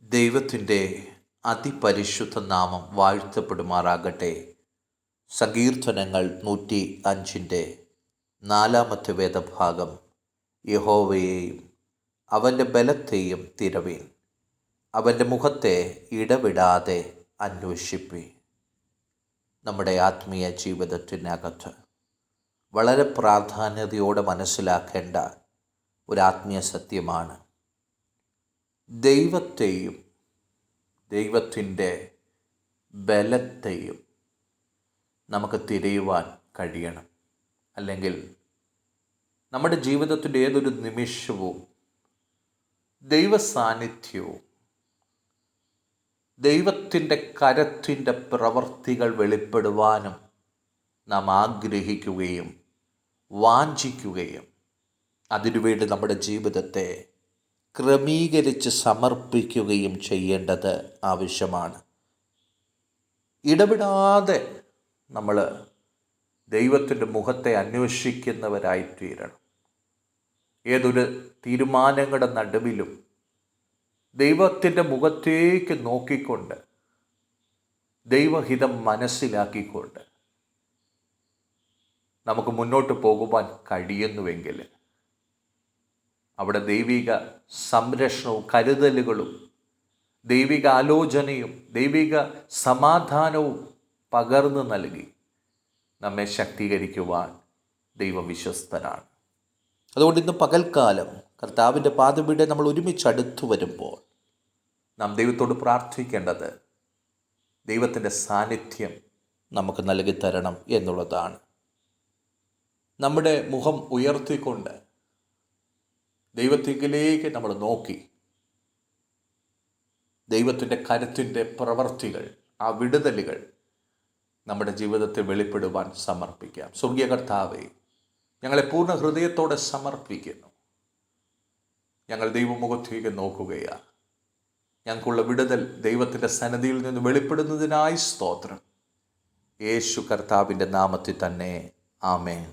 ദൈവത്തിൻ്റെ അതിപരിശുദ്ധ നാമം വാഴ്ത്തപ്പെടുമാറാകട്ടെ. സങ്കീർത്തനങ്ങൾ 105 4 വേദഭാഗം. യഹോവയെയും അവൻ്റെ ബലത്തെയും തിരവീൻ, അവൻ്റെ മുഖത്തെ ഇടവിടാതെ അന്വേഷിപ്പീൻ. നമ്മുടെ ആത്മീയ ജീവിതത്തിനകത്ത് വളരെ പ്രാധാന്യതയോടെ മനസ്സിലാക്കേണ്ട ഒരു ആത്മീയ സത്യമാണ് ദൈവത്തെയും ദൈവത്തിൻ്റെ ബലത്തെയും നമുക്ക് തിരയുവാൻ കഴിയണം. അല്ലെങ്കിൽ നമ്മുടെ ജീവിതത്തിൻ്റെ ഏതൊരു നിമിഷവും ദൈവസാന്നിധ്യവും ദൈവത്തിൻ്റെ കരത്തിൻ്റെ പ്രവർത്തികൾ വെളിപ്പെടുവാനും നാം ആഗ്രഹിക്കുകയും വാഞ്ചിക്കുകയും അതിനുവേണ്ടി നമ്മുടെ ജീവിതത്തെ ക്രമീകരിച്ച് സമർപ്പിക്കുകയും ചെയ്യേണ്ടത് ആവശ്യമാണ്. ഇടവിടാതെ നമ്മൾ ദൈവത്തിൻ്റെ മുഖത്തെ അന്വേഷിക്കുന്നവരായിത്തീരണം. ഏതൊരു തീരുമാനങ്ങളുടെ നടുവിലും ദൈവത്തിൻ്റെ മുഖത്തേക്ക് നോക്കിക്കൊണ്ട് ദൈവഹിതം മനസ്സിലാക്കിക്കൊണ്ട് നമുക്ക് മുന്നോട്ട് പോകുവാൻ കഴിയുന്നുവെങ്കിൽ അവിടെ ദൈവിക സംരക്ഷണവും കരുതലുകളും ദൈവിക ആലോചനയും ദൈവിക സമാധാനവും പകർന്നു നൽകി നമ്മെ ശക്തീകരിക്കുവാൻ ദൈവം വിശ്വസ്തനാണ്. അതുകൊണ്ട് ഇന്ന് പകൽക്കാലം കർത്താവിൻ്റെ പാദപീഠം നമ്മൾ ഒരുമിച്ച് അടുത്തു വരുമ്പോൾ നാം ദൈവത്തോട് പ്രാർത്ഥിക്കേണ്ടത് ദൈവത്തിൻ്റെ സാന്നിധ്യം നമുക്ക് നൽകി തരണം എന്നുള്ളതാണ്. നമ്മുടെ മുഖം ഉയർത്തിക്കൊണ്ട് ദൈവത്തിലേക്ക് നമ്മൾ നോക്കി ദൈവത്തിൻ്റെ കരുത്തിൻ്റെ പ്രവർത്തികൾ, ആ വിടുതലുകൾ നമ്മുടെ ജീവിതത്തിൽ വെളിപ്പെടുവാൻ സമർപ്പിക്കാം. സ്വർഗീയ കർത്താവേ, ഞങ്ങളെ പൂർണ്ണ ഹൃദയത്തോടെ സമർപ്പിക്കുന്നു. ഞങ്ങൾ ദൈവമുഖത്തേക്ക് നോക്കുകയാണ്. ഞങ്ങൾക്കുള്ള വിടുതൽ ദൈവത്തിൻ്റെ സന്നിധിയിൽ നിന്ന് വെളിപ്പെടുന്നതിനായി സ്തോത്രം. യേശു കർത്താവിൻ്റെ നാമത്തിൽ തന്നെ ആമേൻ.